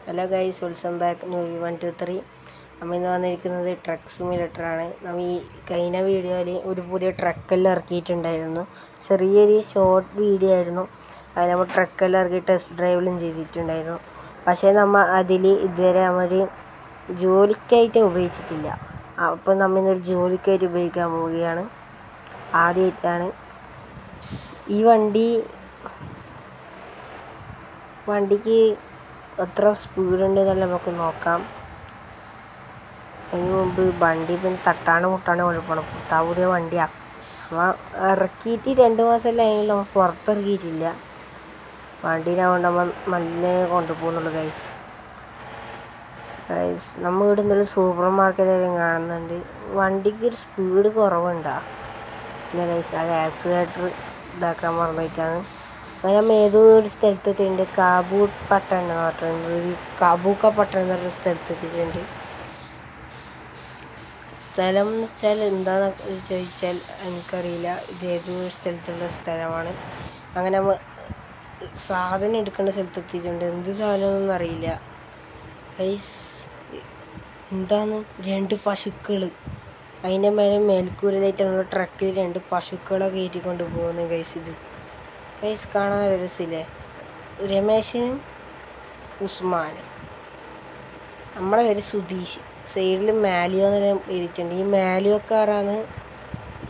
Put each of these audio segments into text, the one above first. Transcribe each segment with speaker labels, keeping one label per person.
Speaker 1: Hello guys, welcome back movie 123. നമ്മൾ ഇന്ന് വന്നിരിക്കുന്നത് ട്രക്ക് സിമുലേറ്ററാണ്. നമ്മൾ ഈ കഴിഞ്ഞ വീഡിയോയിൽ ഒരു പുതിയ ട്രക്കെല്ലാം ഇറക്കിയിട്ടുണ്ടായിരുന്നു. ചെറിയൊരു ഷോർട്ട് വീഡിയോ ആയിരുന്നു. അതിൽ നമ്മൾ ട്രക്കെല്ലാം ഇറക്കി ടെസ്റ്റ് ഡ്രൈവിലും ചെയ്തിട്ടുണ്ടായിരുന്നു. പക്ഷേ നമ്മൾ അതിൽ ഇതുവരെ നമ്മൾ ജോലിക്കായിട്ട് ഉപയോഗിച്ചിട്ടില്ല. അപ്പോൾ നമ്മൾ ഇന്നൊരു ജോലിക്കായിട്ട് ഉപയോഗിക്കാൻ പോവുകയാണ്. ആദ്യമായിട്ടാണ് ഈ വണ്ടിക്ക് എത്ര സ്പീഡുണ്ടെന്നല്ല നമുക്ക് നോക്കാം. അതിന് മുമ്പ് വണ്ടി പിന്നെ തട്ടാണ്ട് മുട്ടാണ്ട് കൊണ്ടുപോകണം. പുതിയ വണ്ടിയാണ്. നമ്മൾ ഇറക്കിയിട്ട് 2 മാസമല്ലേ ആയെങ്കിലും നമ്മൾ പുറത്തിറക്കിയിട്ടില്ല. വണ്ടീനെ കൊണ്ട് നമ്മൾ നല്ല കൊണ്ടുപോകുന്നുള്ളൂ ഗൈസ്. നമ്മൾ ഇവിടെ നിന്നൊരു സൂപ്പർ മാർക്കറ്റായാലും കാണുന്നുണ്ട്. വണ്ടിക്ക് ഒരു സ്പീഡ് കുറവുണ്ടോ? ഇല്ല ഗൈസ്, ആ ആക്സിലേറ്റർ ഇതാക്കാൻ പറഞ്ഞിട്ടാണ്. അങ്ങനെ ഏതോ ഒരു സ്ഥലത്തെത്തിയിട്ടുണ്ട്. കാബൂക്ക പട്ടണം എന്നൊരു സ്ഥലത്തെത്തിയിട്ടുണ്ട്. സ്ഥലം എന്ന് വെച്ചാൽ എന്താണെന്ന് ചോദിച്ചാൽ എനിക്കറിയില്ല. ഇത് ഏതോ ഒരു സ്ഥലത്തുള്ള സ്ഥലമാണ്. അങ്ങനെ സാധനം എടുക്കേണ്ട സ്ഥലത്തെത്തിയിട്ടുണ്ട്. എന്ത് സാധനമൊന്നും അറിയില്ല ഗൈസ്. എന്താണ് 2 പശുക്കൾ, അതിൻ്റെ മേൽക്കൂരയിലായിട്ട് നമ്മുടെ ട്രക്കിൽ 2 പശുക്കളെ കയറ്റിക്കൊണ്ട് പോകുന്നു ഗൈസ്. ഇത് ഗൈസ് കാണാൻ രസമില്ലേ? രമേശനും ഉസ്മാനും. നമ്മളെ പേര് സുധീഷ്. സൈഡിൽ മാലിയോ എന്നെല്ലാം എഴുതിയിട്ടുണ്ട്. ഈ മാലിയോക്കാരാണ്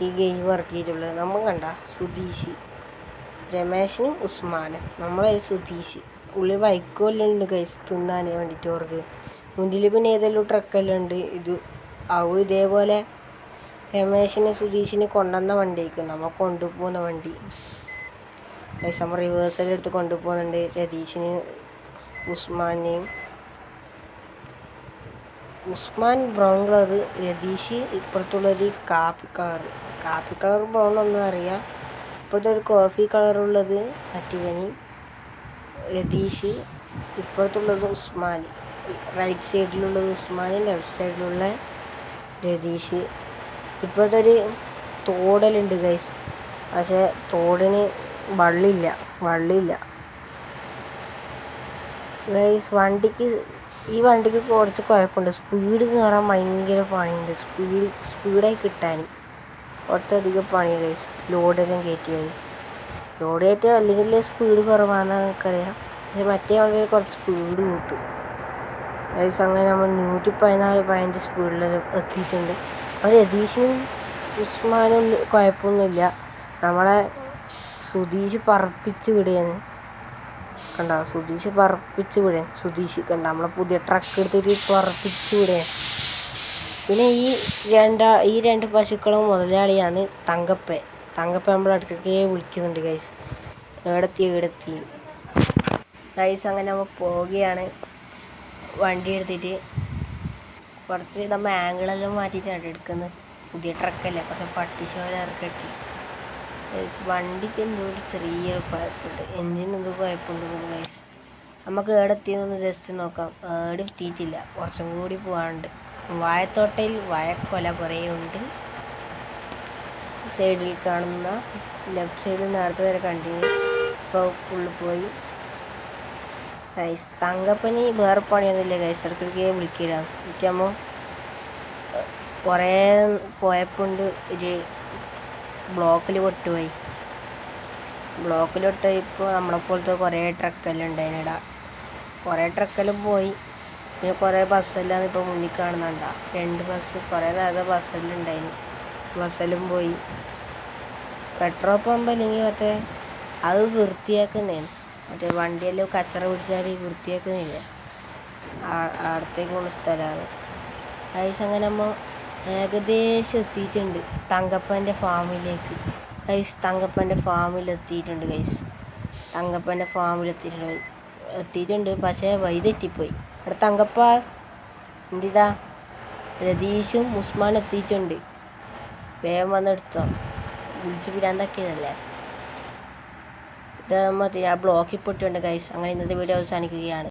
Speaker 1: ഈ ഗെയിം ഇറക്കിയിട്ടുള്ളത്. നമ്മൾ കണ്ട സുധീഷ്, രമേശനും ഉസ്മാനും. നമ്മളെ സുധീഷ്. ഉള്ളിൽ വൈക്കോലെല്ലാം ഉണ്ട് ഗൈസ്, തിന്നാൻ വേണ്ടിയിട്ട് അവർക്ക്. മുന്നിൽ പിന്നെ ഏതെങ്കിലും ട്രക്കെല്ലാം ഉണ്ട്. ഇതേപോലെ രമേശിനെ സുധീഷിനെ കൊണ്ടുവന്ന വണ്ടിയായിരിക്കും നമ്മൾ കൊണ്ടുപോകുന്ന വണ്ടി. നമ്മൾ റിവേഴ്സൽ എടുത്ത് കൊണ്ടുപോകുന്നുണ്ട് രതീഷിന് ഉസ്മാനെയും. ഉസ്മാൻ ബ്രൗൺ കളർ, രതീഷ് ഇപ്പുറത്തുള്ളൊരു കാപ്പി കളർ ബ്രൗൺ ഒന്നും അറിയാം. ഇപ്പുറത്തെ ഒരു കോഫി കളറുള്ളത് മറ്റവനി രതീഷ്, ഇപ്പുറത്തുള്ളത് ഉസ്മാൻ. റൈറ്റ് സൈഡിലുള്ളത് ഉസ്മാൻ, ലെഫ്റ്റ് സൈഡിലുള്ള രതീഷ്. ഇപ്പോഴത്തെ ഒരു തോടലുണ്ട് ഗൈസ്, പക്ഷേ തോടിന് വള്ളിയില്ല ഗൈസ്. ഈ വണ്ടിക്ക് കുറച്ച് കുഴപ്പമുണ്ട്. സ്പീഡ് കയറാൻ ഭയങ്കര പണിയുണ്ട്. സ്പീഡായി കിട്ടാൻ കുറച്ചധികം പണിയാണ് ഗൈസ്. ലോഡെല്ലാം കയറ്റിയാൽ അല്ലെങ്കിൽ സ്പീഡ് കുറവാണെന്ന് നമുക്കറിയാം. പക്ഷേ മറ്റേ വണ്ടിയിൽ കുറച്ച് സ്പീഡ് കൂട്ടും ഗൈസ്. അങ്ങനെ നമ്മൾ 114-15 സ്പീഡിലെല്ലാം എത്തിയിട്ടുണ്ട്. അപ്പോൾ രതീഷിനും ഉസ്മാനും കുഴപ്പമൊന്നുമില്ല. നമ്മളെ സുധീഷ് പറപ്പിച്ച് വിടുകയാണ്. കണ്ട, സുധീഷ് നമ്മളെ പുതിയ ട്രക്ക് എടുത്തിട്ട് പറപ്പിച്ച് വിടുകയാണ്. പിന്നെ ഈ 2 പശുക്കളും മുതലാളിയാണ് തങ്കപ്പ നമ്മൾ ഇടയ്ക്കൊക്കെ വിളിക്കുന്നുണ്ട് ഗൈസ്. എവിടെത്തി ഗൈസ്. അങ്ങനെ നമ്മൾ പോവുകയാണ് വണ്ടി എടുത്തിട്ട്. കുറച്ച് നമ്മൾ ആംഗിളെല്ലാം മാറ്റിയിട്ടാണ് എടുക്കുന്നത്. പുതിയ ട്രക്കല്ലേ, കുറച്ച് പട്ടിശോല ഇറക്കി. വണ്ടിക്ക് എന്തോ ഒരു ചെറിയൊരു കുഴപ്പമുണ്ട്. എൻജിന് എന്തോ കുഴപ്പമുണ്ട് ഗൈസ്. നമുക്ക് എവിടെ എത്തിയെന്നൊന്ന് ജസ്റ്റ് നോക്കാം. എവിടെ എത്തിയിട്ടില്ല, കുറച്ചും കൂടി പോകാനുണ്ട്. വാഴത്തോട്ടയിൽ വാഴക്കൊല കുറേ ഉണ്ട്. സൈഡിൽ കാണുന്ന ലെഫ്റ്റ് സൈഡിൽ നേരത്തെ വരെ കണ്ടിന്, ഇപ്പോൾ ഫുള്ള് പോയി ഗൈസ്. തങ്കപ്പനി വേറെ പണിയൊന്നുമില്ല ഗൈസ്. ഇടയ്ക്കിടയ്ക്ക് വിളിക്കില്ല. വിളിക്കുമ്പോൾ കുറേ പോയപ്പോണ്ട് ഒരു ബ്ലോക്കിൽ പൊട്ടുപോയി. ഇപ്പോൾ നമ്മളെപ്പോലത്തെ കുറേ ട്രക്കെല്ലാം ഉണ്ടായിനിടാ. കുറേ ട്രക്കെല്ലാം പോയി. പിന്നെ കുറേ ബസ്സെല്ലാം ഇപ്പോൾ മുന്നിൽ കാണുന്നുണ്ടാ. 2 ബസ്, കുറേ നേരത്തെ ബസ്സെല്ലാം ഉണ്ടായിന്. ബസ്സെല്ലാം പോയി. പെട്രോൾ പമ്പ് അല്ലെങ്കിൽ അത് വൃത്തിയാക്കുന്നതാണ്. വണ്ടിയെല്ലാം കച്ചറ പിടിച്ചാൽ വൃത്തിയാക്കുന്നില്ല. അടുത്തേക്കുള്ള സ്ഥലമാണ് ഗൈസ്. അങ്ങനെ നമ്മൾ ഏകദേശം എത്തിയിട്ടുണ്ട് തങ്കപ്പൻ്റെ ഫാമിലേക്ക് ഗൈസ്. തങ്കപ്പൻ്റെ ഫാമിലെത്തിയിട്ടുണ്ട് ഗൈസ്. എത്തിയിട്ടുണ്ട്, പക്ഷേ വഴി തെറ്റിപ്പോയി. അവിടെ തങ്കപ്പ എന്തിതാ, രതീഷും ഉസ്മാൻ എത്തിയിട്ടുണ്ട്. വേഗം വന്നെടുത്തോ, വിളിച്ച് പിരാന്താക്കിയതല്ലേ. ഇത് നമ്മൾ ബ്ലോക്കിൽ പൊട്ടിയുണ്ട് ഗൈസ്. അങ്ങനെ ഇന്നത്തെ വീഡിയോ അവസാനിക്കുകയാണ്.